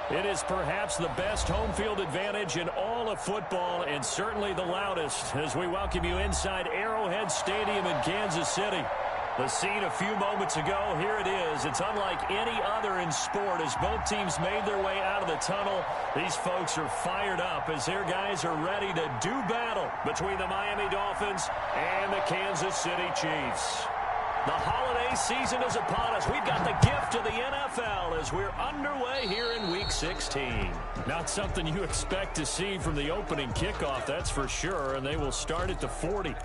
It is perhaps the best home field advantage in all of football and certainly the loudest as we welcome you inside Arrowhead Stadium in Kansas City. The scene a few moments ago, here it is. It's unlike any other in sport as both teams made their way out of the tunnel. These folks are fired up as their guys are ready to do battle between the Miami Dolphins and the Kansas City Chiefs. The holiday season is upon us. We've got the gift of the NFL as we're underway here in Week 16. Not something you expect to see from the opening kickoff, that's for sure, and they will start at the 40.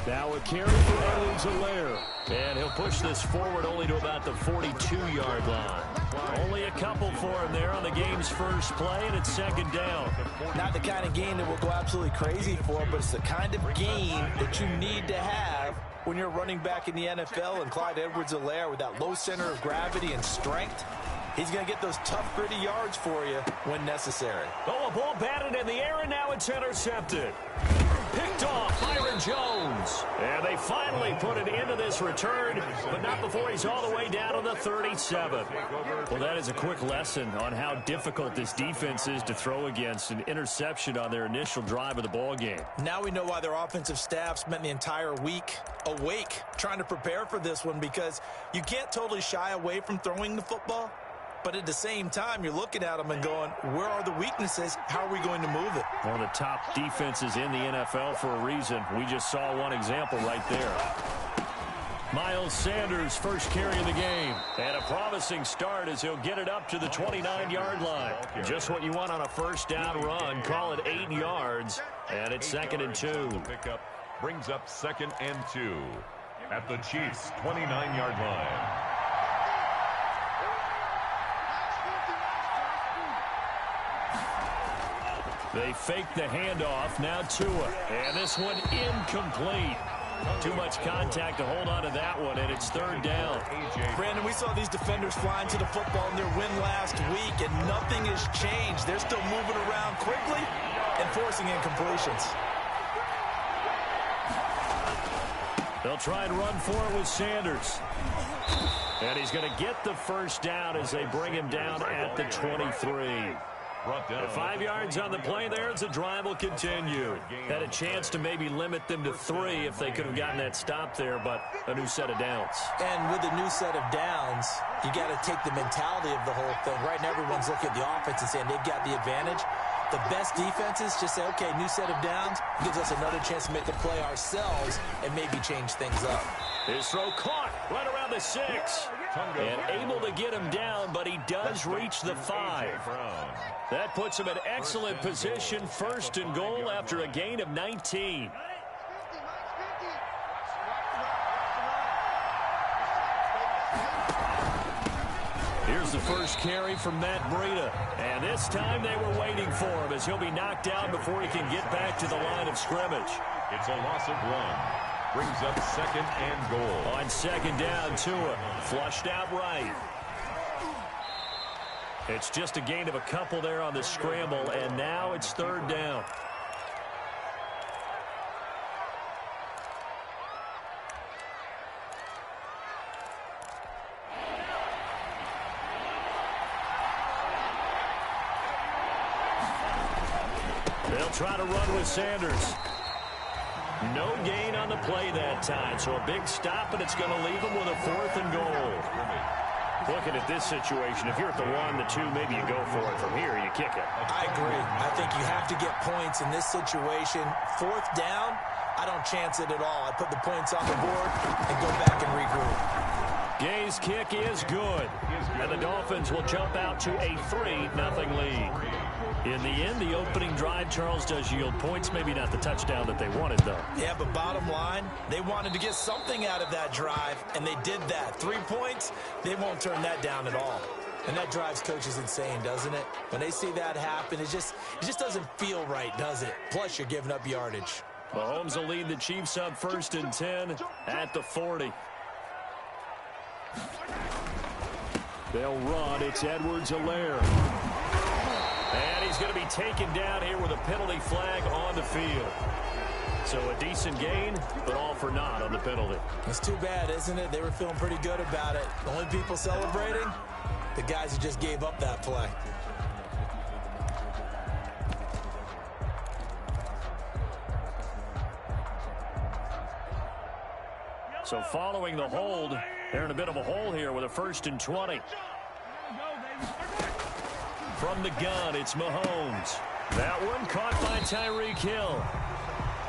Now a carry for Edwards-Helaire. And he'll push this forward only to about the 42-yard line. Only a couple for him there on the game's first play, and it's second down. Not the kind of game that we'll go absolutely crazy for, but it's the kind of game that you need to have when you're running back in the NFL. And Clyde Edwards-Helaire with that low center of gravity and strength, he's going to get those tough, gritty yards for you when necessary. Oh, a ball batted in the air, and now it's intercepted. Picked off Byron Jones. And they finally put an end to this return, but not before he's all the way down to the 37. Well, that is a quick lesson on how difficult this defense is to throw against an interception on their initial drive of the ball game. Now we know why their offensive staff spent the entire week awake trying to prepare for this one, because you can't totally shy away from throwing the football. But at the same time, you're looking at them and going, where are the weaknesses? How are we going to move it? One of the top defenses in the NFL for a reason. We just saw one example right there. Miles Sanders, first carry of the game. And a promising start as he'll get it up to the 29-yard line. Just what you want on a first down run. Call it 8 yards. And it's 2nd and 2. The pickup brings up 2nd and 2 at the Chiefs' 29-yard line. They fake the handoff, now Tua. And this one incomplete. Too much contact to hold on to that one, and it's 3rd down. Brandon, we saw these defenders flying to the football in their win last week, and nothing has changed. They're still moving around quickly and forcing incompletions. They'll try and run for it with Sanders. And he's going to get the first down as they bring him down at the 23. The 5 yards on the play there as the drive will continue. Had a chance to maybe limit them to 3 if they could have gotten that stop there, but a new set of downs. And with a new set of downs, you got to take the mentality of the whole thing. Right now, everyone's looking at the offense and saying they've got the advantage. The best defenses just say, okay, new set of downs, gives us another chance to make a play ourselves and maybe change things up. His throw caught right around the 6. And able to get him down, but he does reach the 5. That puts him in excellent position, 1st and goal after a gain of 19. Here's the first carry from Matt Breida. And this time they were waiting for him as he'll be knocked down before he can get back to the line of scrimmage. It's a loss of 1. Brings up 2nd and goal. On 2nd down, Tua flushed out right. It's just a gain of a couple there on the scramble, and now it's 3rd down. They'll try to run with Sanders. No gain on the play that time, so a big stop, and it's going to leave them with a 4th and goal. Looking at this situation, if you're at the 1, the 2, maybe you go for it. From here, you kick it. I agree. I think you have to get points in this situation. 4th down, I don't chance it at all. I put the points on the board and go back and regroup. Gay's kick is good. And the Dolphins will jump out to a 3-0 lead. In the end, the opening drive, Charles, does yield points. Maybe not the touchdown that they wanted, though. Yeah, but bottom line, they wanted to get something out of that drive, and they did that. 3 points, they won't turn that down at all. And that drives coaches insane, doesn't it? When they see that happen, it just doesn't feel right, does it? Plus, you're giving up yardage. Mahomes will lead the Chiefs up 1st and 10 at the 40. They'll run. It's Edwards-Helaire. And he's going to be taken down here with a penalty flag on the field. So a decent gain, but all for naught on the penalty. It's too bad, isn't it? They were feeling pretty good about it. The only people celebrating, the guys who just gave up that play. So following the hold, they're in a bit of a hole here with a 1st and 20. From the gun, it's Mahomes. That one caught by Tyreek Hill.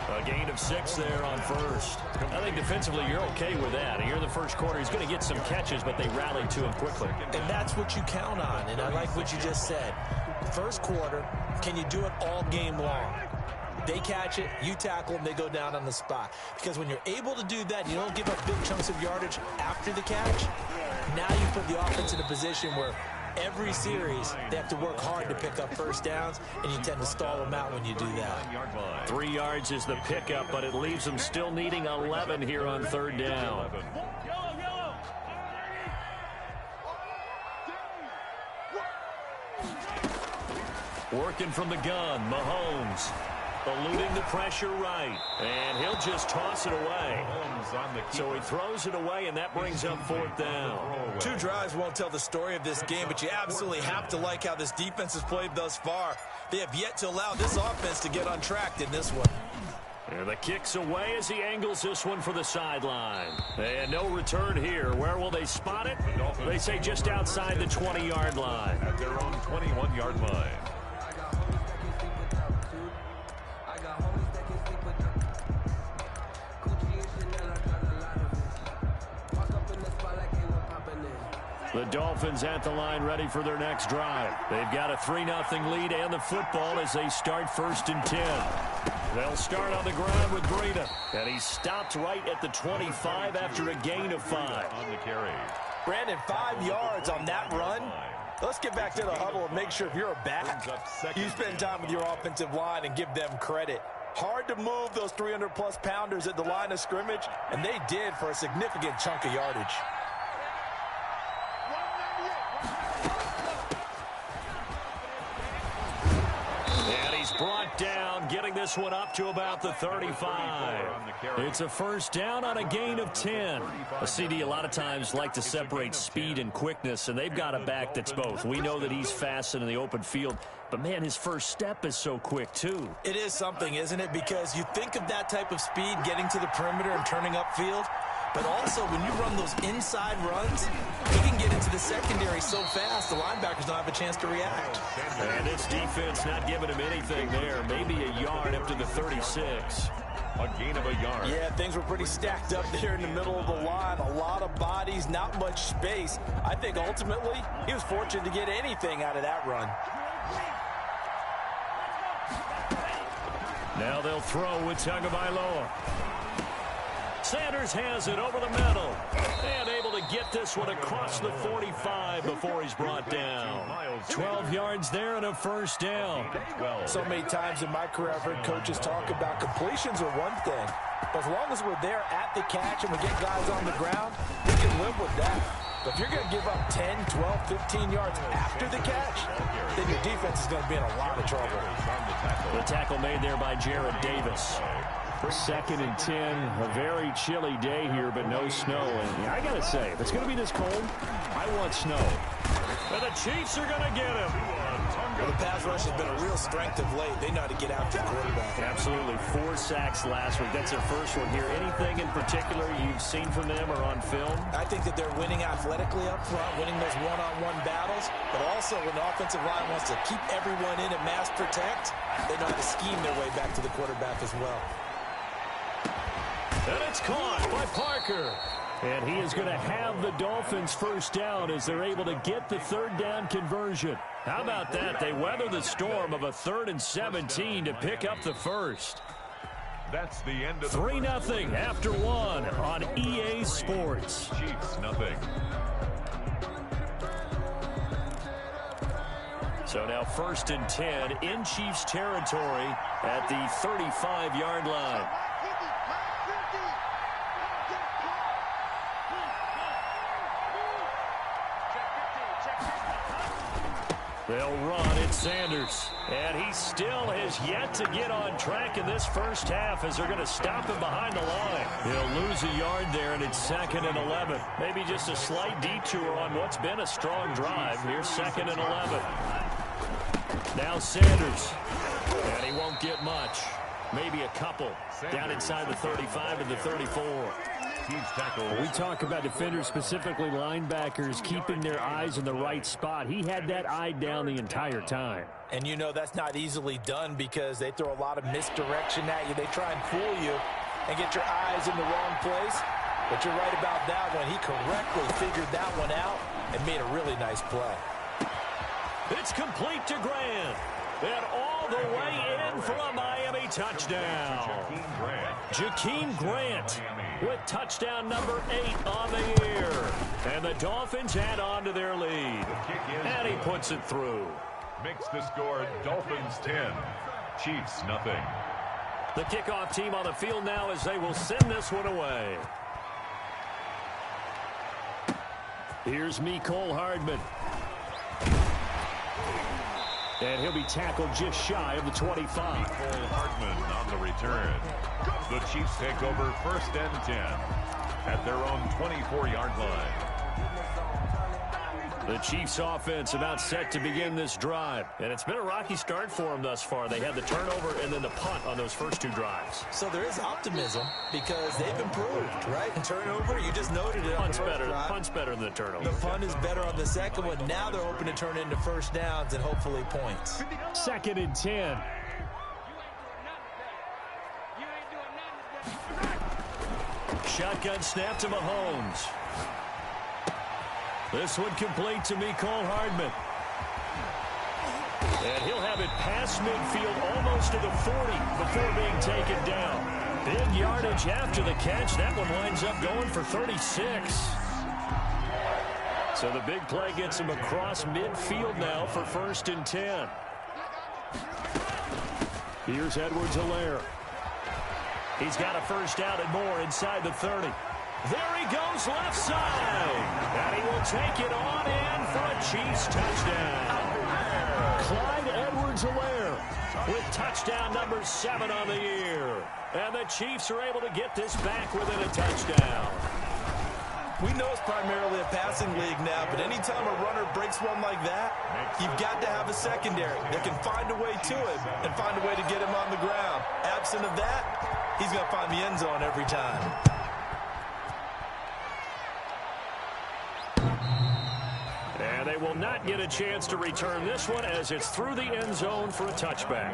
A gain of 6 there on 1st. I think defensively you're okay with that. Here in the first quarter, he's going to get some catches, but they rallied to him quickly. And that's what you count on, and I like what you just said. First quarter, can you do it all game long? They catch it, you tackle them, they go down on the spot. Because when you're able to do that, you don't give up big chunks of yardage after the catch, now you put the offense in a position where every series, they have to work hard to pick up first downs, and you tend to stall them out when you do that. 3 yards is the pickup, but it leaves them still needing 11 here on 3rd down. Working from the gun, Mahomes. Eluding the pressure right. And he'll just toss it away. So he throws it away, and that brings up 4th down. 2 drives won't tell the story of this game, but you absolutely have to like how this defense has played thus far. They have yet to allow this offense to get untracked in this one. And the kick's away as he angles this one for the sideline. And no return here. Where will they spot it? They say just outside the 20-yard line. At their own 21-yard line. The Dolphins at the line ready for their next drive. They've got a 3-0 lead and the football as they start 1st and 10. They'll start on the ground with Breida. And he stopped right at the 25 after a gain of 5. On the carry. Brandon, 5 yards on that run. Let's get back to the huddle and make sure if you're a back, you spend time with your offensive line and give them credit. Hard to move those 300-plus pounders at the line of scrimmage, and they did for a significant chunk of yardage. Brought down, getting this one up to about the 35. It's a 1st down on a gain of 10. A CD a lot of times like to separate speed and quickness, and they've got a back that's both. We know that he's fast in the open field, but, man, his first step is so quick, too. It is something, isn't it? Because you think of that type of speed getting to the perimeter and turning upfield, but also when you run those inside runs, you can get into the secondary so fast the linebackers don't have a chance to react. And this defense not giving him anything there. Maybe a yard up to the 36. A gain of a yard. Yeah, things were pretty stacked up there in the middle of the line. A lot of bodies, not much space. I think ultimately he was fortunate to get anything out of that run. Now they'll throw with Tagovailoa. Sanders has it over the middle. And able to get this one across the 45 before he's brought down. 12 yards there and a 1st down. So many times in my career I've heard coaches talk about completions are one thing. But as long as we're there at the catch and we get guys on the ground, we can live with that. But if you're going to give up 10, 12, 15 yards after the catch, then your defense is going to be in a lot of trouble. The tackle made there by Jarrad Davis. 2nd and 10, a very chilly day here, but no snow. And I got to say, if it's going to be this cold, I want snow. And the Chiefs are going to get him. Well, the pass rush has been a real strength of late. They know how to get after the quarterback. Absolutely. 4 sacks last week. That's their first one here. Anything in particular you've seen from them or on film? I think that they're winning athletically up front, winning those one-on-one battles, but also when the offensive line wants to keep everyone in and mass protect, they know how to scheme their way back to the quarterback as well. And it's caught by Parker. And he is going to have the Dolphins first down as they're able to get the third down conversion. How about that? They weather the storm of a 3rd and 17 to pick up the first. That's the end of 3-0 after 1 on EA Sports. Chiefs nothing. So now 1st and 10 in Chiefs territory at the 35-yard line. They'll run. It's Sanders. And he still has yet to get on track in this first half as they're going to stop him behind the line. He'll lose a yard there, and it's 2nd and 11. Maybe just a slight detour on what's been a strong drive. Here's 2nd and 11. Now Sanders. And he won't get much. Maybe a couple. Down inside the 35 and the 34. We talk about defenders, specifically linebackers, keeping their eyes in the right spot. He had that eye down the entire time. And you know that's not easily done because they throw a lot of misdirection at you. They try and fool you and get your eyes in the wrong place. But you're right about that one. He correctly figured that one out and made a really nice play. It's complete to Grant. And all the way in for a Miami touchdown. Jakeem Grant with touchdown number 8 on the year. And the Dolphins add on to their lead. And he puts it through. Makes the score Dolphins 10, Chiefs nothing. The kickoff team on the field now as they will send this one away. Here's Mecole Hardman. And he'll be tackled just shy of the 25. Mecole Hardman on the return. The Chiefs take over 1st and 10 at their own 24-yard line. The Chiefs offense about set to begin this drive. And it's been a rocky start for them thus far. They had the turnover and then the punt on those first 2 drives. So there is optimism because they've improved, right? Turnover, you just noted it. Punt's better than the turnover. The punt is better on the second one. Now they're hoping to turn into first downs and hopefully points. 2nd and 10. Shotgun snap to Mahomes. This one complete to Mecole Hardman. And he'll have it past midfield almost to the 40 before being taken down. Big yardage after the catch. That one winds up going for 36. So the big play gets him across midfield now for 1st and 10. Here's Edwards-Helaire. He's got a first down and more inside the 30. There he goes left side. And he will take it on in for a Chiefs touchdown. Clyde Edwards-Helaire with touchdown number 7 on the year. And the Chiefs are able to get this back within a touchdown. We know it's primarily a passing league now, but anytime a runner breaks one like that, you've got to have a secondary that can find a way to him and find a way to get him on the ground. Absent of that, he's going to find the end zone every time. And they will not get a chance to return this one as it's through the end zone for a touchback.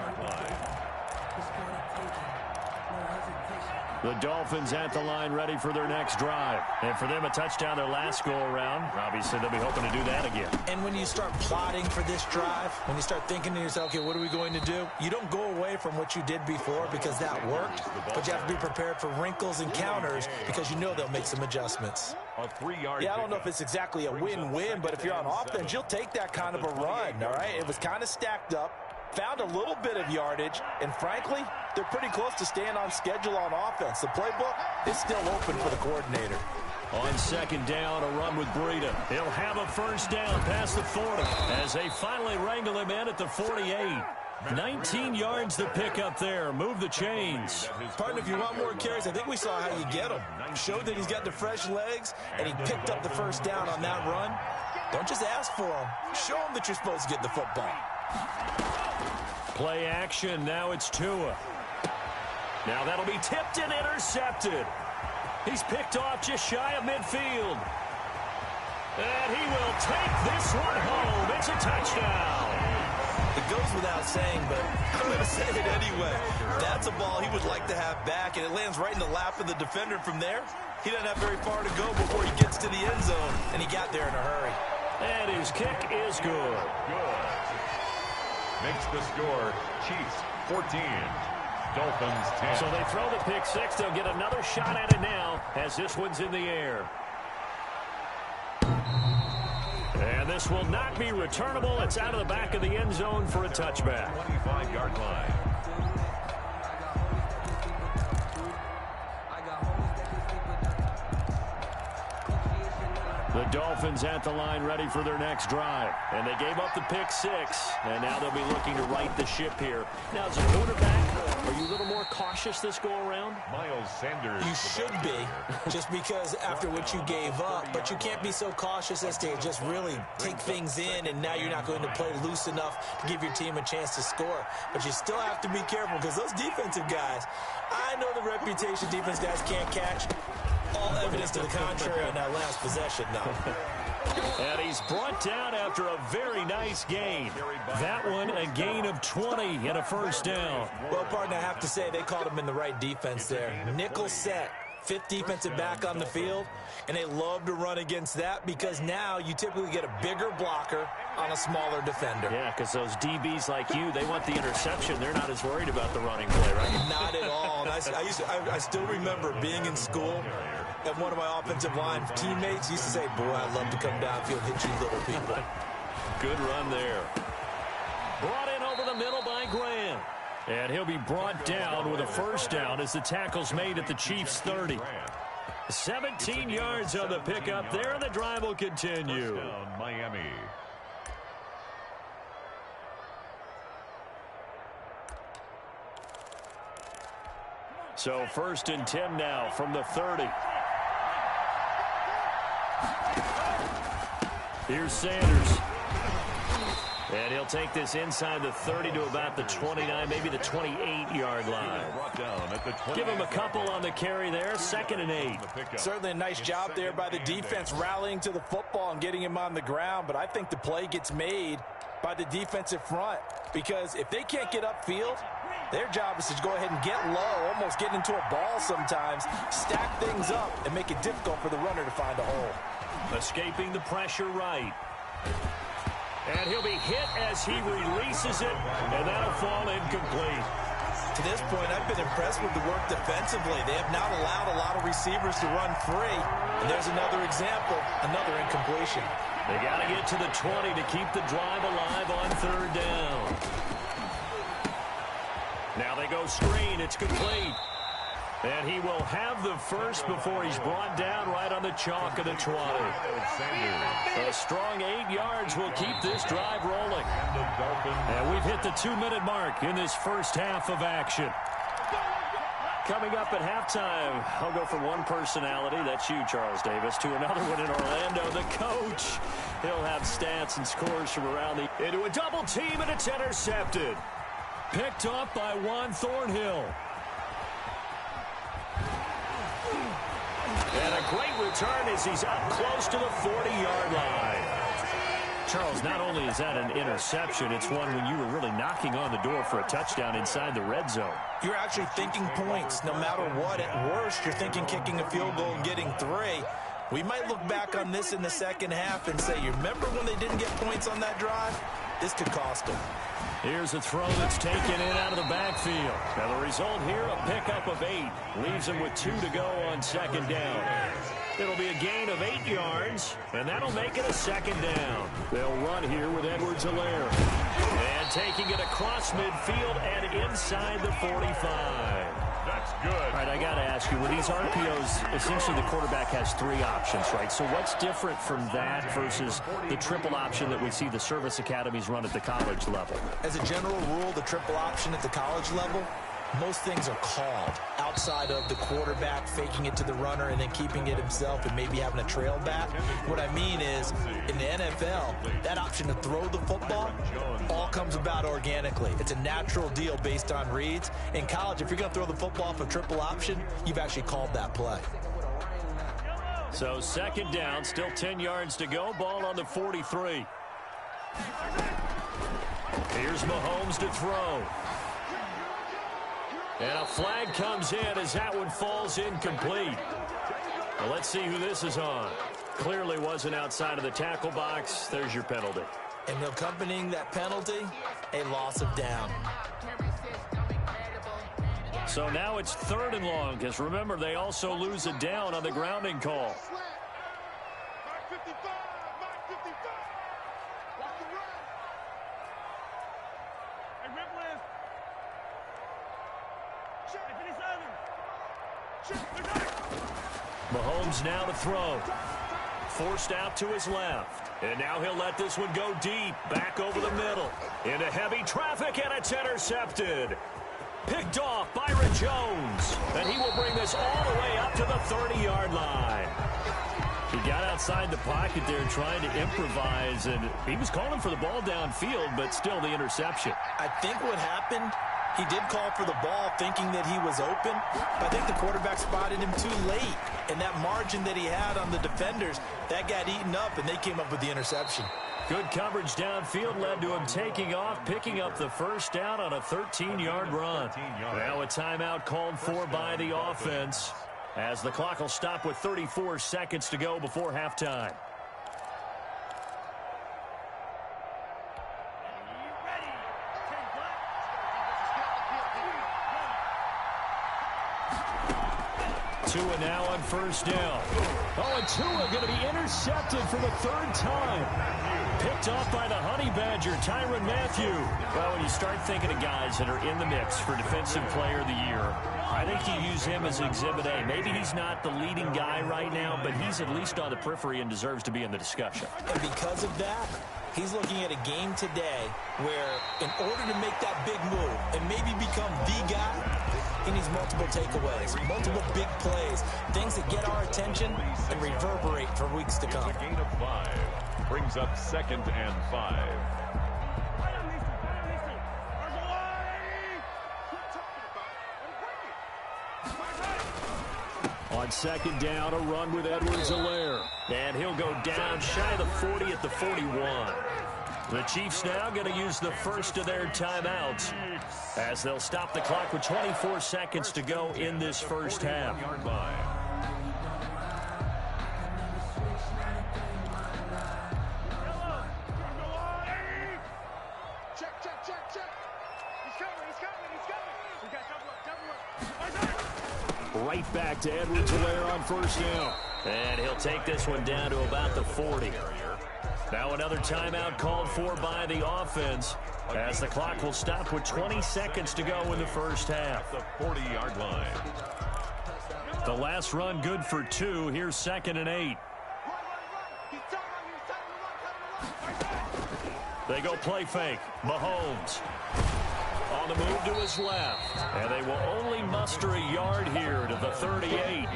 The Dolphins at the line ready for their next drive. And for them, a touchdown their last go-around. Obviously, they'll be hoping to do that again. And when you start plotting for this drive, when you start thinking to yourself, okay, what are we going to do? You don't go away from what you did before because that worked, but you have to be prepared for wrinkles and counters because you know they'll make some adjustments. A 3-yard. Yeah, I don't know if it's exactly a win-win, but if you're on offense, you'll take that kind of a run, all right? It was kind of stacked up. Found a little bit of yardage, and frankly, they're pretty close to staying on schedule on offense. The playbook is still open for the coordinator. On second down, a run with Breida. He'll have a first down past the 40 as they finally wrangle him in at the 48. 19 yards to pick up there. Move the chains. Partner, if you want more carries, I think we saw how you get them. Showed that he's got the fresh legs, and he picked up the first down on that run. Don't just ask for him. Show him that you're supposed to get the football. Play action. Now it's Tua. Now that'll be tipped and intercepted. He's picked off just shy of midfield. And he will take this one home. It's a touchdown. It goes without saying, but I'm going to say it anyway. That's a ball he would like to have back, and it lands right in the lap of the defender from there. He doesn't have very far to go before he gets to the end zone, and he got there in a hurry. And his kick is good. Good. Makes the score Chiefs 14, Dolphins 10. So they throw the pick six. They'll get another shot at it now as this one's in the air. And this will not be returnable. It's out of the back of the end zone for a touchback. 25-yard line. The Dolphins at the line ready for their next drive. And they gave up the pick six. And now they'll be looking to right the ship here. Now, as a quarterback, are you a little more cautious this go-around? Miles Sanders. You should be, just because after what you gave up. But you can't be so cautious as to just really take things in, and now you're not going to play loose enough to give your team a chance to score. But you still have to be careful, because those defensive guys, I know the reputation defense guys can't catch. All evidence to the contrary on that last possession, though. And he's brought down after a very nice gain. That one, a gain of 20 and a first down. Well, partner, I have to say they called him in the right defense there. Nickel set, fifth defensive back on the field, and they love to run against that because now you typically get a bigger blocker on a smaller defender. Yeah, because those DBs like you, they want the interception. They're not as worried about the running play, right? Not at all. And I still remember being in school, and one of my offensive line teammates used to say, boy, I'd love to come downfield and hit you little people. Good run there. Brought in over the middle by Graham. And he'll be brought down with a first down as the tackle's made at the Chiefs' 30. 17 yards on the pickup there, and the drive will continue. First down, Miami. So first and 10 now from the 30. Here's Sanders. And he'll take this inside the 30 to about the 29, maybe the 28-yard line. Give him a couple on the carry there, 2nd and 8. Certainly a nice job there by the defense rallying to the football and getting him on the ground, but I think the play gets made by the defensive front because if they can't get upfield, their job is to go ahead and get low, almost get into a ball sometimes, stack things up, and make it difficult for the runner to find a hole. Escaping the pressure right. And he'll be hit as he releases it, and that'll fall incomplete. To this point, I've been impressed with the work defensively. They have not allowed a lot of receivers to run free. And there's another example, another incompletion. They got to get to the 20 to keep the drive alive on 3rd down. Now they go screen. It's complete. And he will have the first before he's brought down right on the chalk of the 20. A strong 8 yards will keep this drive rolling. And we've hit the 2-minute mark in this first half of action. Coming up at halftime, I'll go from one personality, that's you, Charles Davis, to another one in Orlando, the coach. He'll have stats and scores from around the... Into a double team, and it's intercepted. Picked up by Juan Thornhill. And a great return as he's up close to the 40-yard line. Charles, not only is that an interception, it's one when you were really knocking on the door for a touchdown inside the red zone. You're actually thinking points no matter what. At worst, you're thinking kicking a field goal and getting 3. We might look back on this in the second half and say, you remember when they didn't get points on that drive? This could cost them. Here's a throw that's taken in out of the backfield. Now the result here, a pickup of 8. Leaves them with 2 to go on 2nd down. It'll be a gain of 8 yards, and that'll make it a 2nd down. They'll run here with Edwards-Helaire. And taking it across midfield and inside the 45. That's good. All right, I got to ask you, with these RPOs, essentially the quarterback has 3 options, right? So what's different from that versus the triple option that we see the service academies run at the college level? As a general rule, the triple option at the college level, most things are called outside of the quarterback faking it to the runner and then keeping it himself and maybe having a trail back. What I mean is, in the NFL, that option to throw the football all comes about organically. It's a natural deal based on reads. In college, if you're going to throw the football off a triple option, you've actually called that play. So 2nd down, still 10 yards to go. Ball on the 43. Here's Mahomes to throw. And a flag comes in as that one falls incomplete. Well, let's see who this is on. Clearly wasn't outside of the tackle box. There's your penalty. And accompanying that penalty, a loss of down. So now it's 3rd and long, because remember, they also lose a down on the grounding call. Mahomes now to throw. Forced out to his left. And now he'll let this one go deep. Back over the middle. Into heavy traffic, and it's intercepted. Picked off Byron Jones. And he will bring this all the way up to the 30-yard line. He got outside the pocket there trying to improvise, and he was calling for the ball downfield, but still the interception. I think what happened, he did call for the ball thinking that he was open, but I think the quarterback spotted him too late. And that margin that he had on the defenders, that got eaten up, and they came up with the interception. Good coverage downfield led to him taking off, picking up the first down on a 13-yard run. Now a timeout called for by the offense, as the clock will stop with 34 seconds to go before halftime. Tua now on first down. Oh, and Tua going to be intercepted for the 3rd time. Picked off by the Honey Badger, Tyrann Mathieu. Well, when you start thinking of guys that are in the mix for Defensive Player of the Year, I think you use him as Exhibit A. Maybe he's not the leading guy right now, but he's at least on the periphery and deserves to be in the discussion. And because of that, he's looking at a game today where in order to make that big move and maybe become the guy, he needs multiple takeaways, multiple big plays, things that get our attention and reverberate for weeks to come. A gain of 5 brings up 2nd and 5. On 2nd down, a run with Edwards-Helaire. And he'll go down shy of the 40 at the 41. The Chiefs now going to use the first of their timeouts as they'll stop the clock with 24 seconds to go in this first half. Right back to Edwards-Helaire on first down. And he'll take this one down to about the 40. Now another timeout called for by the offense as the clock will stop with 20 seconds to go in the first half. The 40-yard line. The last run good for 2. Here's 2nd and 8. They go play fake. Mahomes on the move to his left. And they will only muster a yard here to the 38.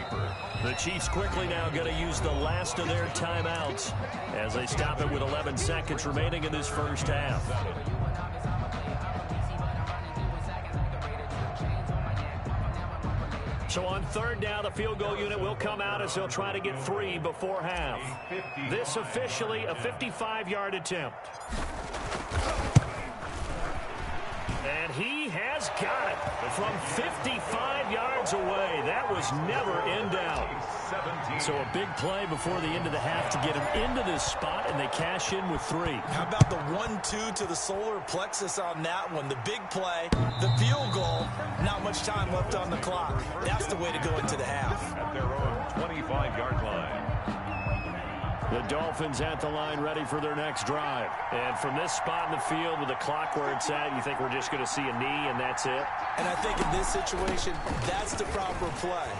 The Chiefs quickly now going to use the last of their timeouts as they stop it with 11 seconds remaining in this first half. So on 3rd down, the field goal unit will come out as they'll try to get 3 before half. This officially a 55-yard attempt. And he has got it from 55 yards away. That was never in doubt. So a big play before the end of the half to get him into this spot, and they cash in with 3. How about the 1-2 to the solar plexus on that one? The big play, the field goal, not much time left on the clock. That's the way to go into the half. At their own 25-yard line. The Dolphins at the line ready for their next drive. And from this spot in the field with the clock where it's at, you think we're just going to see a knee and that's it? And I think in this situation, that's the proper play.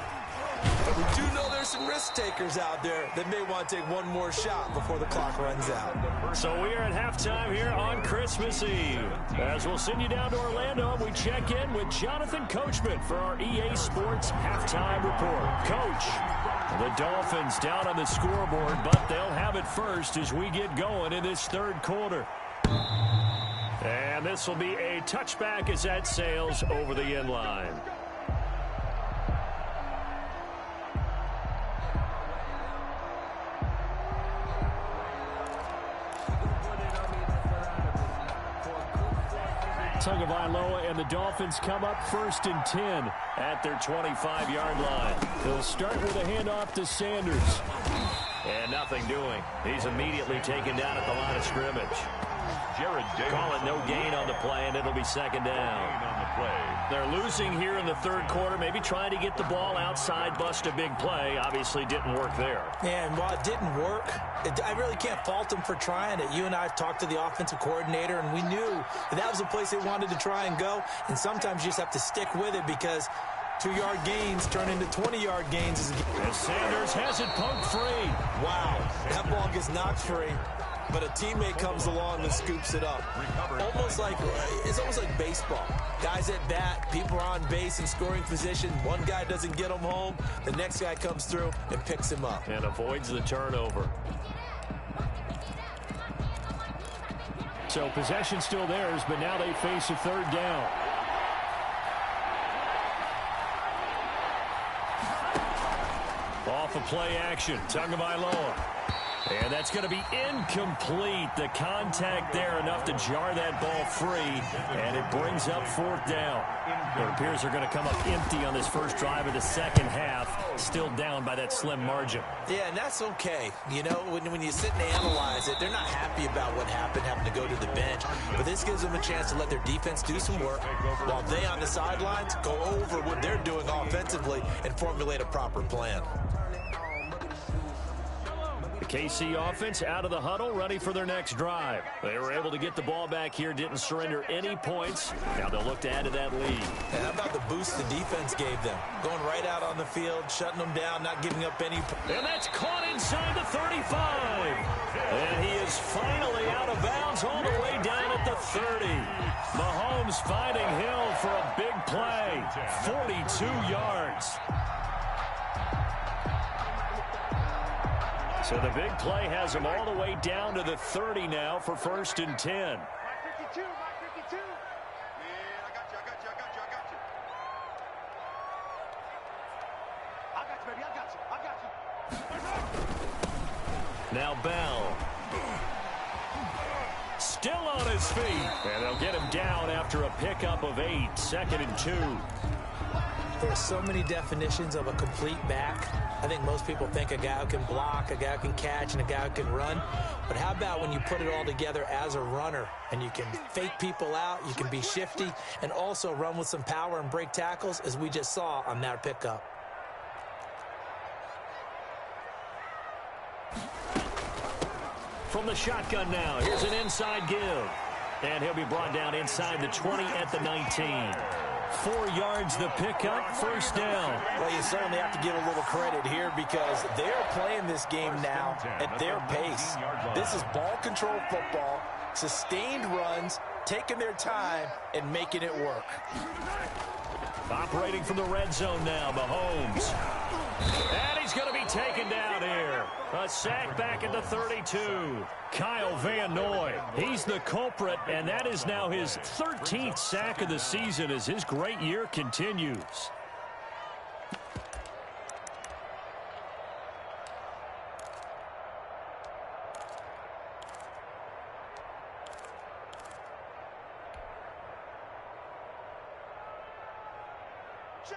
But we do know there's some risk takers out there that may want to take one more shot before the clock runs out. So we are at halftime here on Christmas Eve. As we'll send you down to Orlando, and we check in with Jonathan Coachman for our EA Sports Halftime Report. Coach, the Dolphins down on the scoreboard, but they'll have it first as we get going in this 3rd quarter. And this will be a touchback as that sails over the end line. Tagovailoa and the Dolphins come up 1st and 10 at their 25-yard line. They'll start with a handoff to Sanders. And nothing doing. He's immediately taken down at the line of scrimmage. Call it no gain on the play, and it'll be 2nd down. They're losing here in the 3rd quarter, maybe trying to get the ball outside, bust a big play. Obviously didn't work there. Yeah, and while it didn't work, I really can't fault them for trying it. You and I talked to the offensive coordinator, and we knew that was the place they wanted to try and go. And sometimes you just have to stick with it because 2-yard gains turn into 20-yard gains. As Sanders has it pumped free. Wow, that ball gets knocked free. But a teammate comes along and scoops it up. It's almost like baseball. Guys at bat, people are on base in scoring position. One guy doesn't get him home. The next guy comes through and picks him up. And avoids the turnover. So possession still theirs, but now they face a 3rd down. Off of play action, Tagovailoa. And that's going to be incomplete. The contact there enough to jar that ball free, and it brings up 4th down. It appears they're going to come up empty on this first drive of the 2nd half, still down by that slim margin. Yeah, and that's okay. You know, when you sit and analyze it, they're not happy about what happened, having to go to the bench. But this gives them a chance to let their defense do some work while they on the sidelines go over what they're doing offensively and formulate a proper plan. The KC offense out of the huddle, ready for their next drive. They were able to get the ball back here, didn't surrender any points. Now they'll look to add to that lead. And how about the boost the defense gave them? Going right out on the field, shutting them down, not giving up any. And that's caught inside the 35. And he is finally out of bounds all the way down at the 30. Mahomes finding Hill for a big play. 42 yards. So the big play has him all the way down to the 30 now for 1st and 10. Now Bell. Still on his feet. And they'll get him down after a pickup of 8. 2nd and 2. There are so many definitions of a complete back. I think most people think a guy who can block, a guy who can catch, and a guy who can run. But how about when you put it all together as a runner and you can fake people out, you can be shifty, and also run with some power and break tackles, as we just saw on that pickup. From the shotgun now, here's an inside give. And he'll be brought down inside the 20 at the 19. 4 yards the pickup, 1st down. Well, you certainly have to give a little credit here because they're playing this game now at their pace. This is ball control football, sustained runs, taking their time, and making it work. Operating from the red zone now, Mahomes. And he's going to be taken down here. A sack back at the 32. Kyle Van Noy, he's the culprit, and that is now his 13th sack of the season as his great year continues.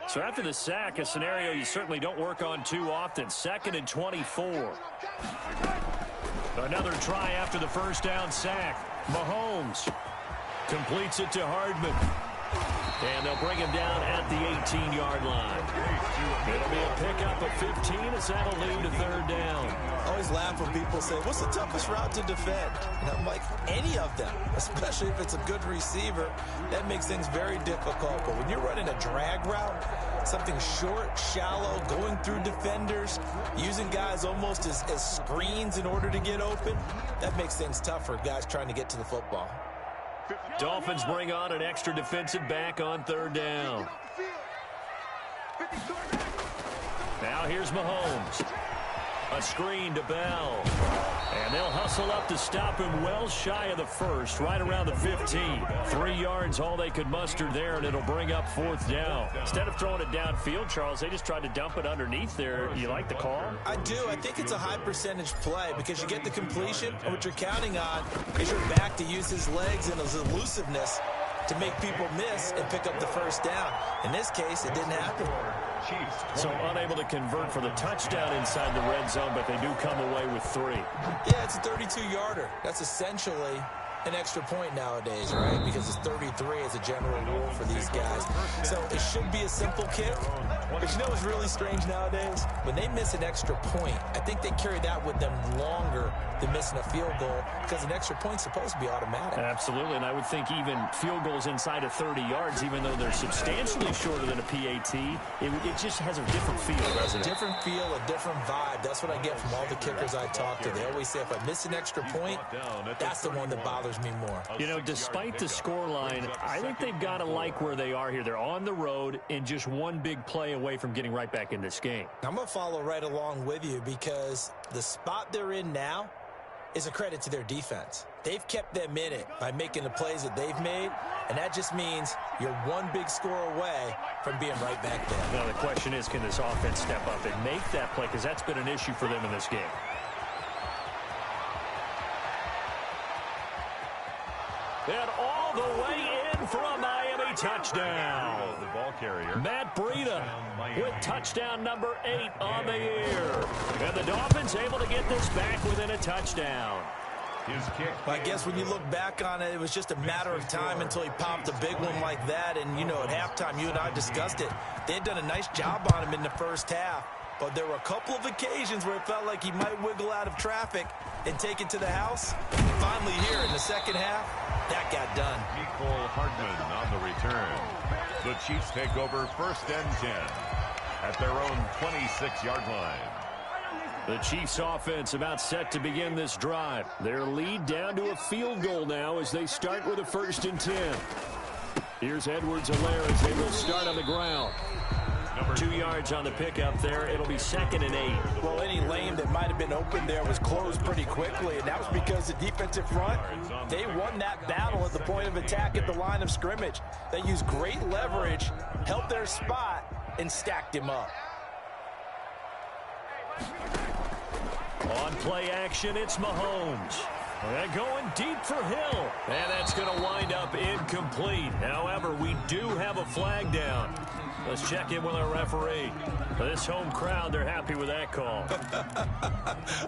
So after the sack, a scenario you certainly don't work on too often. 2nd and 24. Another try after the 1st down sack. Mahomes completes it to Hardman. And they'll bring him down at the 18-yard line. It'll be a pickup of 15 as that'll lead to 3rd down. I always laugh when people say, what's the toughest route to defend? And I'm like, any of them, especially if it's a good receiver. That makes things very difficult. But when you're running a drag route, something short, shallow, going through defenders, using guys almost as screens in order to get open, that makes things tough for guys trying to get to the football. Dolphins bring on an extra defensive back on 3rd down. Now here's Mahomes. A screen to Bell. And they'll hustle up to stop him well shy of the 1st, right around the 15. 3 yards, all they could muster there, and it'll bring up 4th down. Instead of throwing it downfield, Charles, they just tried to dump it underneath there. You like the call? I do. I think it's a high percentage play because you get the completion, and what you're counting on is your back to use his legs and his elusiveness to make people miss and pick up the first down. In this case, it didn't happen. So unable to convert for the touchdown inside the red zone, but they do come away with 3. Yeah, it's a 32-yarder. That's essentially an extra point nowadays, right? Because it's 33 as a general rule for these guys. So it should be a simple kick. But you know what's really strange nowadays? When they miss an extra point, I think they carry that with them longer than missing a field goal because an extra point's supposed to be automatic. Absolutely, and I would think even field goals inside of 30 yards, even though they're substantially shorter than a PAT, it just has a different feel, doesn't it? Different feel, a different vibe. That's what I get from all the kickers I talk to. They always say if I miss an extra point, that's the one that bothers me more. You know, despite the scoreline, I think they've got to like where they are here. They're on the road and just one big play away from getting right back in this game. I'm going to follow right along with you because the spot they're in now is a credit to their defense. They've kept them in it by making the plays that they've made, and that just means you're one big score away from being right back there. Now, the question is, can this offense step up and make that play? Because that's been an issue for them in this game. And all the way in for a Miami touchdown. The ball carrier, Matt Breida with touchdown number 8 on the year. And the Dolphins able to get this back within a touchdown. his kick. I guess when you look back on it, it was just a matter of time until he popped a big one like that. And, you know, at halftime, you and I discussed it. They had done a nice job on him in the first half. But there were a couple of occasions where it felt like he might wiggle out of traffic and take it to the house. Finally here in the second half, that got done. Nicole Hardman on the return. The Chiefs take over 1st and 10 at their own 26-yard line. The Chiefs offense about set to begin this drive. Their lead down to a field goal now as they start with a 1st and 10. Here's Edwards-Helaire as they will start on the ground. 2 yards on the pickup there. It'll be 2nd and 8. Well, any lane that might have been open there was closed pretty quickly, and that was because the defensive front, they won that battle at the point of attack at the line of scrimmage. They used great leverage, held their spot, and stacked him up. On play action, it's Mahomes. And going deep for Hill. And that's going to wind up incomplete. However, we do have a flag down. Let's check in with our referee. This home crowd, they're happy with that call.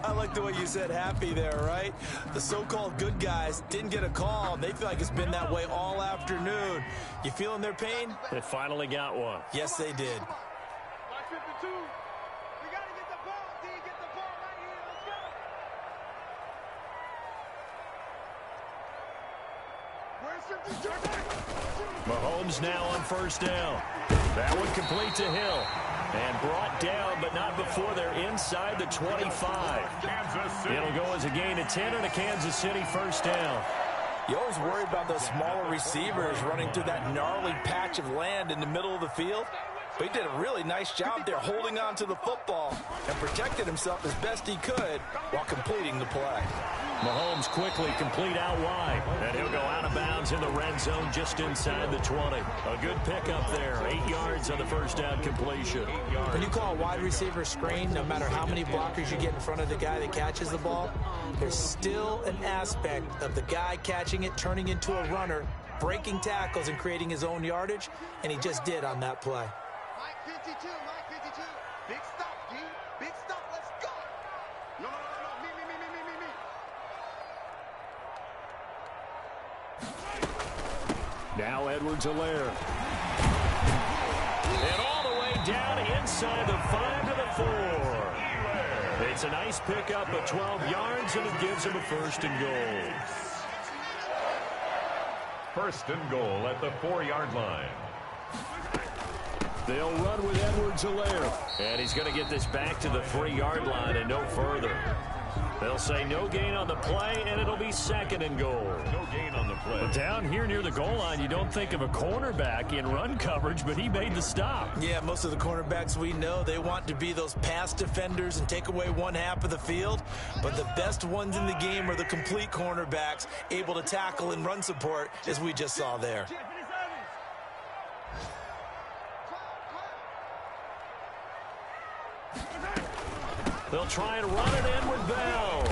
I like the way you said happy there, right? The so-called good guys didn't get a call, and they feel like it's been that way all afternoon. You feeling their pain? They finally got one. Yes, they did. Mahomes now on 1st down. That one complete to Hill. And brought down, but not before they're inside the 25. It'll go as a gain of 10 and a Kansas City 1st down. You always worry about those smaller receivers running through that gnarly patch of land in the middle of the field. But he did a really nice job there holding on to the football and protected himself as best he could while completing the play. Mahomes quickly complete out wide. And he'll go out of bounds in the red zone just inside the 20. A good pickup there. 8 yards on the 1st down completion. When you call a wide receiver screen, no matter how many blockers you get in front of the guy that catches the ball, there's still an aspect of the guy catching it, turning into a runner, breaking tackles and creating his own yardage, and he just did on that play. Mike 52, big stop, D, big stop, let's go. No, me. Now Edwards-Helaire. And all the way down inside the 5 to the 4. It's a nice pickup of 12 yards, and it gives him a 1st and goal. 1st and goal at the 4-yard line. They'll run with Edwards-Helaire. And he's going to get this back to the 3-yard line and no further. They'll say no gain on the play, and it'll be 2nd and goal. No gain on the play. But down here near the goal line, you don't think of a cornerback in run coverage, but he made the stop. Yeah, most of the cornerbacks we know, they want to be those pass defenders and take away one half of the field. But the best ones in the game are the complete cornerbacks, able to tackle and run support, as we just saw there. They'll try and run it in with Bell.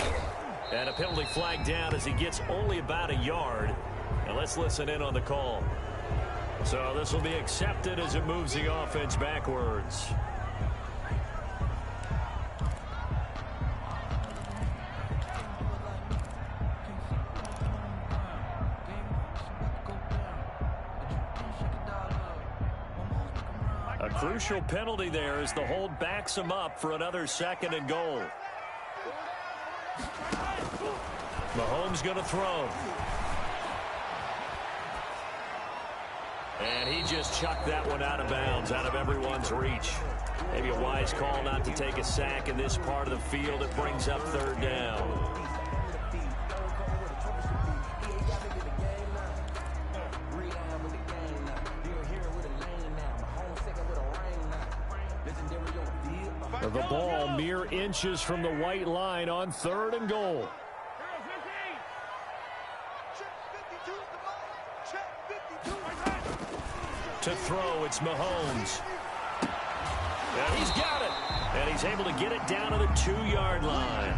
And a penalty flag down as he gets only about a yard. And let's listen in on the call. So this will be accepted as it moves the offense backwards. A crucial penalty there as the hold backs him up for another 2nd and goal. Mahomes going to throw. And he just chucked that one out of bounds, out of everyone's reach. Maybe a wise call not to take a sack in this part of the field. It brings up 3rd down. The ball mere inches from the white line on 3rd and goal. To throw, it's Mahomes. And he's got it. And he's able to get it down to the 2-yard line.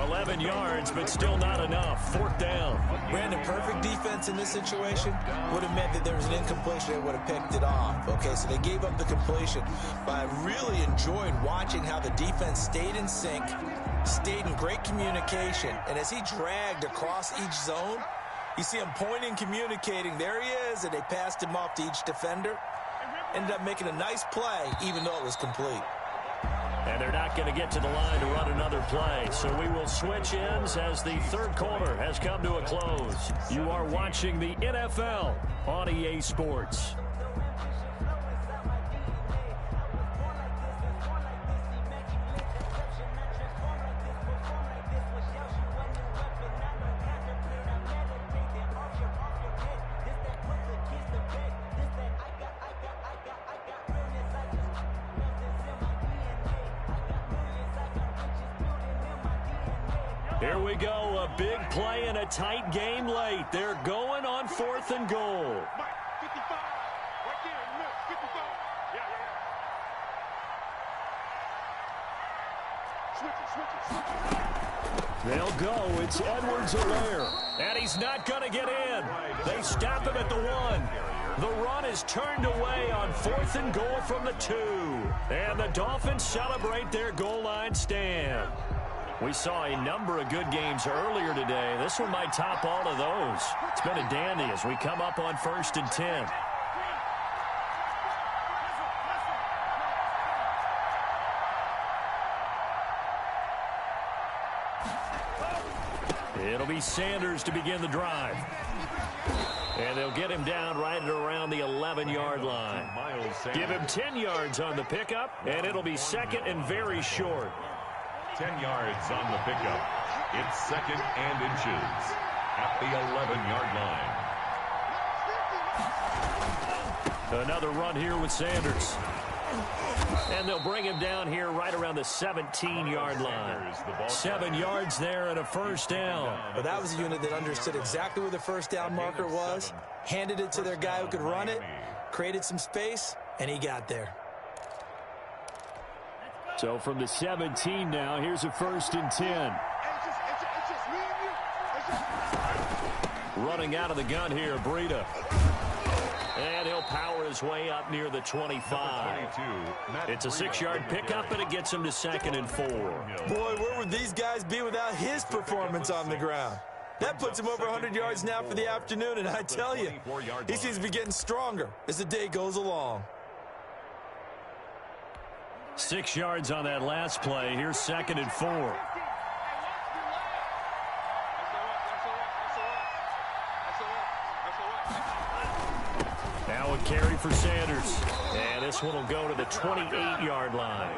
11 yards, but still not enough. 4th down. Brandon, perfect defense in this situation would have meant that there was an incompletion. They would have picked it off. Okay, so they gave up the completion. But I really enjoyed watching how the defense stayed in sync, stayed in great communication. And as he dragged across each zone, you see him pointing, communicating. There he is, and they passed him off to each defender. Ended up making a nice play, even though it was complete. And they're not going to get to the line to run another play. So we will switch ends as the 3rd quarter has come to a close. You are watching the NFL on EA Sports. Here we go, a big play in a tight game late. They're going on 4th and goal. They'll go. It's Edwards-Helaire. And he's not going to get in. They stop him at the 1. The run is turned away on 4th and goal from the 2. And the Dolphins celebrate their goal line stand. We saw a number of good games earlier today. This one might top all of those. It's been a dandy as we come up on 1st and 10. It'll be Sanders to begin the drive. And they'll get him down right at around the 11-yard line. Give him 10 yards on the pickup, and it'll be 2nd and very short. 10 yards on the pickup. It's 2nd and inches at the 11-yard line. Another run here with Sanders. And they'll bring him down here right around the 17-yard line. 7 yards there and a 1st down. But that was a unit that understood exactly where the 1st down marker was, handed it to their guy who could run it, created some space, and he got there. So from the 17 now, here's a 1st and 10. Running out of the gun here, Breida. And he'll power his way up near the 25. It's a 6-yard pickup, and it gets him to 2nd and 4. Boy, where would these guys be without his performance on the ground? That puts him over 100 yards now for the afternoon, and I tell you, he seems to be getting stronger as the day goes along. 6 yards on that last play. Here's 2nd and 4. Now a carry for Sanders. And this one will go to the 28-yard line.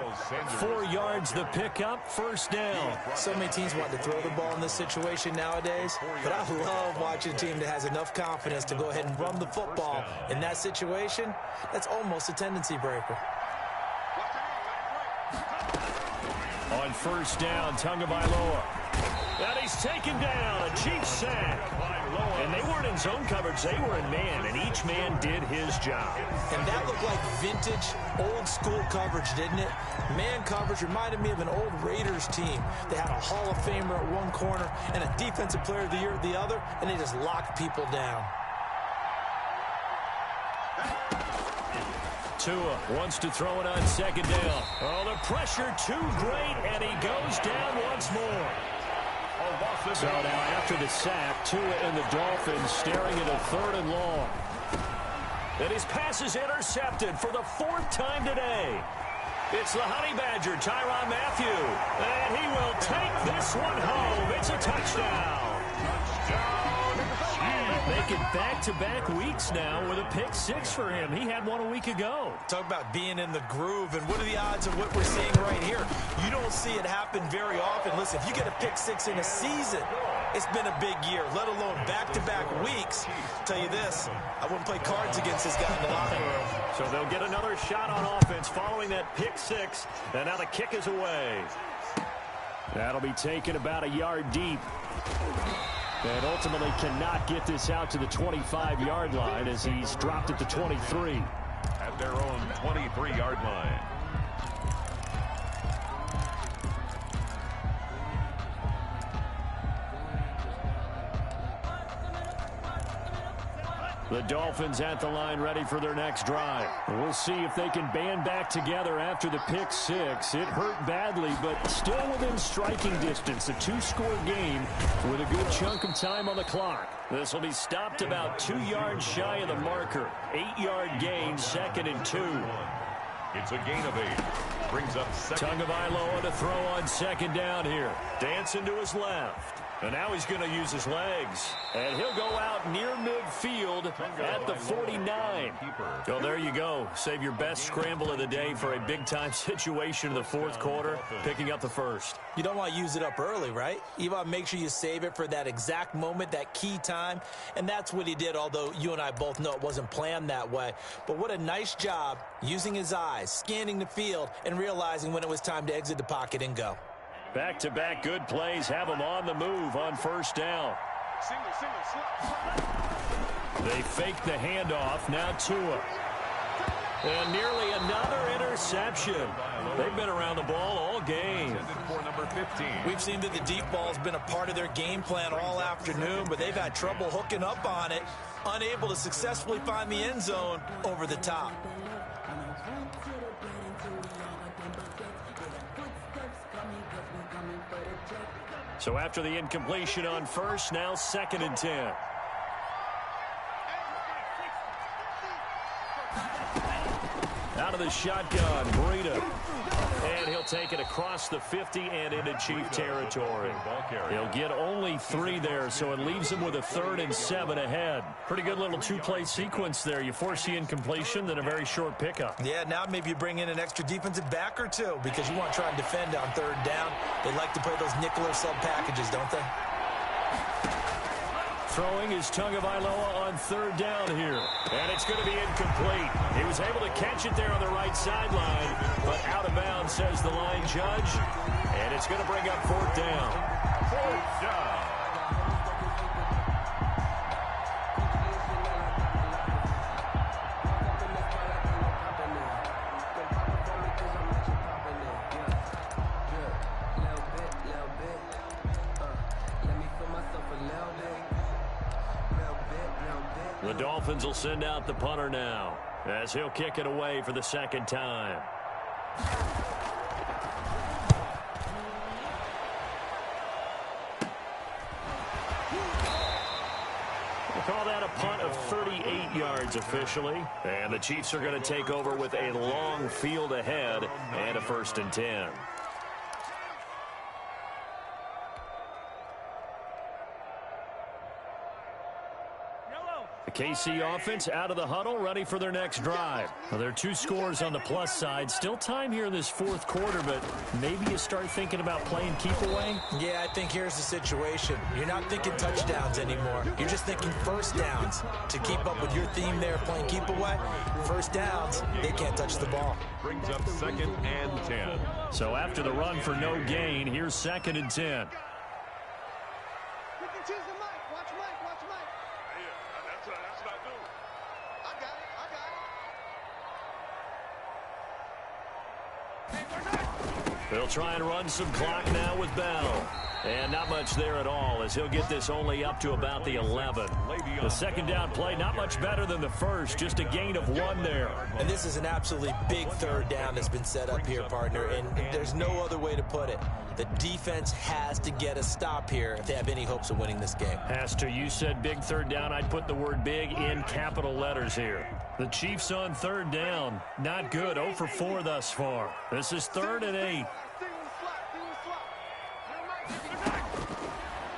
4 yards the pickup, 1st down. So many teams want to throw the ball in this situation nowadays, but I love watching a team that has enough confidence to go ahead and run the football in that situation. That's almost a tendency breaker. On 1st down, Tagovailoa. And he's taken down, a cheap sack. And they weren't in zone coverage, they were in man, and each man did his job. And that looked like vintage, old-school coverage, didn't it? Man coverage reminded me of an old Raiders team. They had a Hall of Famer at one corner and a Defensive Player of the Year at the other, and they just locked people down. Tua wants to throw it on second down. Oh, the pressure too great, and he goes down once more. So now after the sack, Tua and the Dolphins staring at a 3rd and long. And his pass is intercepted for the 4th time today. It's the Honey Badger, Tyrann Mathieu. And he will take this one home. It's a touchdown. Making back-to-back weeks now with a pick 6 for him. He had one a week ago. Talk about being in the groove, and what are the odds of what we're seeing right here? You don't see it happen very often. Listen, if you get a pick 6 in a season, it's been a big year, let alone back-to-back weeks. I'll tell you this, I wouldn't play cards against this guy in the locker room. So they'll get another shot on offense following that pick 6, and now the kick is away. That'll be taken about a yard deep. And ultimately cannot get this out to the 25-yard line as he's dropped at the 23. At their own 23-yard line. The Dolphins at the line ready for their next drive. We'll see if they can band back together after the pick 6. It hurt badly, but still within striking distance. A 2-score game with a good chunk of time on the clock. This will be stopped about 2 yards shy of the marker. 8-yard gain, 2nd and 2. It's a gain of 8. Brings up second. Tagovailoa to throw on second down here. Dancing to his left. And now he's going to use his legs. And he'll go out near midfield at the 49. So there you go. Save your best scramble of the day for a big-time situation in the 4th quarter, picking up the 1st. You don't want to use it up early, right? You want to make sure you save it for that exact moment, that key time. And that's what he did, although you and I both know it wasn't planned that way. But what a nice job using his eyes, scanning the field, and realizing when it was time to exit the pocket and go. Back-to-back good plays have them on the move on 1st down. They fake the handoff. Now Tua. And nearly another interception. They've been around the ball all game. We've seen that the deep ball has been a part of their game plan all afternoon, but they've had trouble hooking up on it, unable to successfully find the end zone over the top. So after the incompletion on 1st, now 2nd and 10. Out of the shotgun, Breida. And he'll take it across the 50 and into Chief territory. He'll get only 3 there, so it leaves him with a 3rd and 7 ahead. Pretty good little 2-play sequence there. You force the incompletion, then a very short pickup. Yeah, now maybe you bring in an extra defensive back or 2 because you want to try and defend on 3rd down. They like to play those nickel or sub packages, don't they? Throwing is Tagovailoa on 3rd down here. And it's going to be incomplete. He was able to catch it there on the right sideline, but out of bounds, says the line judge. And it's going to bring up 4th down. 4th down. The Dolphins will send out the punter now as he'll kick it away for the 2nd time. We'll call that a punt of 38 yards officially. And the Chiefs are going to take over with a long field ahead and a 1st and 10. The KC offense out of the huddle, ready for their next drive. Well, there are 2 scores on the plus side. Still time here in this 4th quarter, but maybe you start thinking about playing keep away? Yeah, I think here's the situation. You're not thinking touchdowns anymore. You're just thinking 1st downs. To keep up with your theme there, playing keep away, 1st downs, they can't touch the ball. Brings up 2nd and 10. So after the run for no gain, here's 2nd and 10. They'll try and run some clock now with Bell. And not much there at all, as he'll get this only up to about the 11. The second down play, not much better than the first, just a gain of 1 there. And this is an absolutely big third down that's been set up here, partner, and there's no other way to put it. The defense has to get a stop here if they have any hopes of winning this game. Has to. You said big third down. I'd put the word big in capital letters here. The Chiefs on third down. Not good. 0 for 4 thus far. This is 3rd and 8.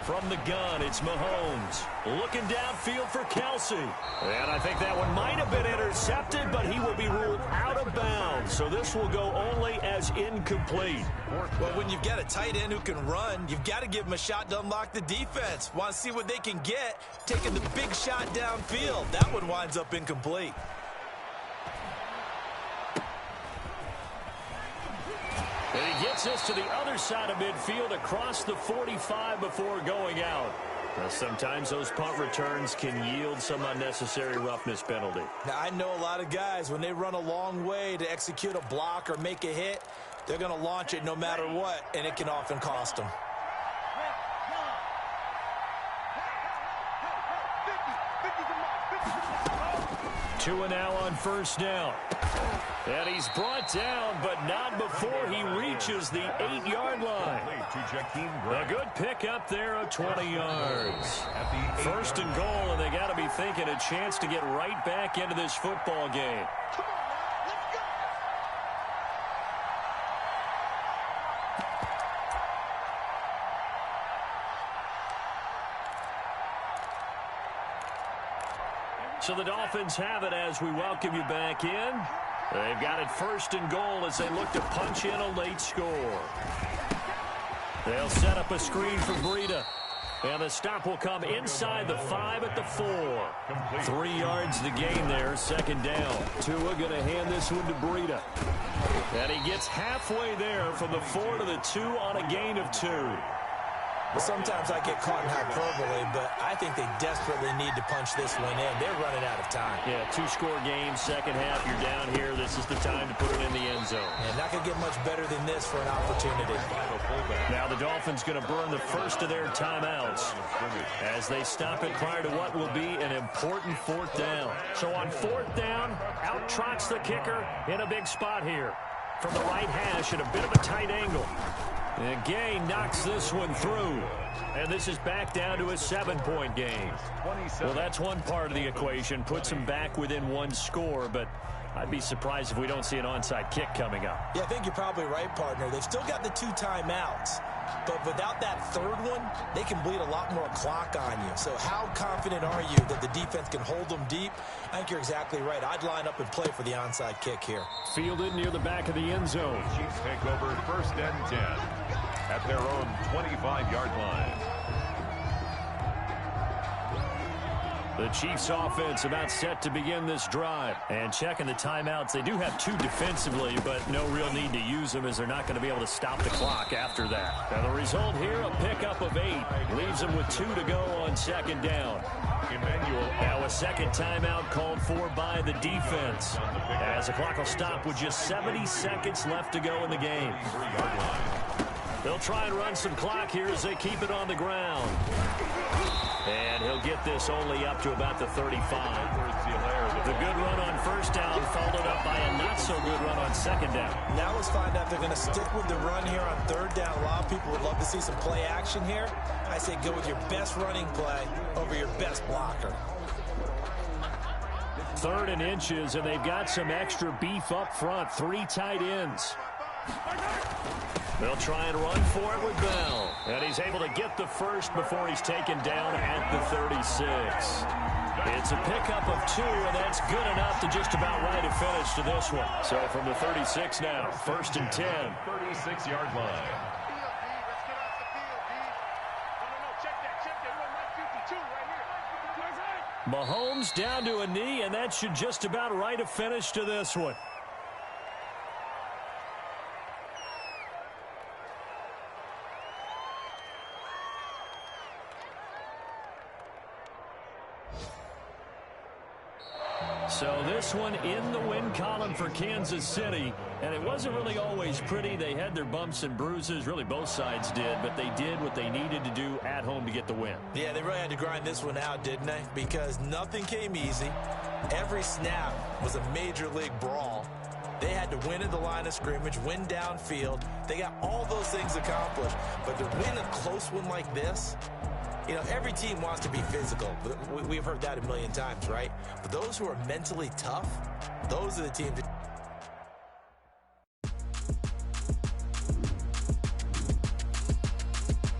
From the gun, it's Mahomes. Looking downfield for Kelsey. And I think that one might have been intercepted, but he will be ruled out of bounds. So this will go only as incomplete. Well, when you've got a tight end who can run, you've got to give him a shot to unlock the defense. Want to see what they can get, taking the big shot downfield. That one winds up incomplete. And he gets us to the other side of midfield across the 45 before going out. Now, sometimes those punt returns can yield some unnecessary roughness penalty. Now, I know a lot of guys, when they run a long way to execute a block or make a hit, they're going to launch it no matter what, and it can often cost them. 2 and now on first down. And he's brought down, but not before he reaches the 8-yard line. A good pickup there of 20 yards. First and goal, and they got to be thinking a chance to get right back into this football game. So the Dolphins have it as we welcome you back in. They've got it first and goal as they look to punch in a late score. They'll set up a screen for Breida. And the stop will come inside the 5 at the 4. 3 yards to gain there, second down. Tua going to hand this one to Breida. And he gets halfway there from the 4 to the 2 on a gain of 2. Sometimes I get caught in hyperbole, but I think they desperately need to punch this one in. They're running out of time. Yeah, 2-score game, second half, you're down here. This is the time to put it in the end zone. And not going to get much better than this for an opportunity. Now the Dolphins going to burn the first of their timeouts as they stop it prior to what will be an important 4th down. So on 4th down, out trots the kicker in a big spot here. From the right hash at a bit of a tight angle. And Gay knocks this one through. And this is back down to a 7-point game. Well, that's one part of the equation. Puts them back within 1 score, but I'd be surprised if we don't see an onside kick coming up. Yeah, I think you're probably right, partner. They've still got the 2 timeouts. But without that 3rd one, they can bleed a lot more clock on you. So how confident are you that the defense can hold them deep? I think you're exactly right. I'd line up and play for the onside kick here. Fielded near the back of the end zone. Chiefs take over first and 10 at their own 25-yard line. The Chiefs offense about set to begin this drive. And checking the timeouts, they do have 2 defensively, but no real need to use them as they're not going to be able to stop the clock after that. Now the result here, a pickup of 8. Leaves them with 2 to go on second down. Now a second timeout called for by the defense, as the clock will stop with just 70 seconds left to go in the game. They'll try and run some clock here as they keep it on the ground. And he'll get this only up to about the 35. The good run on first down followed up by a not-so-good run on second down. Now let's find out if they're going to stick with the run here on 3rd down. A lot of people would love to see some play action here. I say go with your best running play over your best blocker. 3rd and inches, and they've got some extra beef up front. 3 tight ends. They'll try and run for it with Bell. And he's able to get the first before he's taken down at the 36. It's a pickup of 2, and that's good enough to just about right a finish to this one. So from the 36 now, first and 10. 36-yard line. Mahomes down to a knee, and that should just about right a finish to this one. So this one in the win column for Kansas City, and it wasn't really always pretty. They had their bumps and bruises. Really, both sides did, but they did what they needed to do at home to get the win. Yeah, they really had to grind this one out, didn't they? Because nothing came easy. Every snap was a major league brawl. They had to win at the line of scrimmage, win downfield. They got all those things accomplished. But to win a close one like this, you know, every team wants to be physical. We've heard that a million times, right? But those who are mentally tough, those are the teams that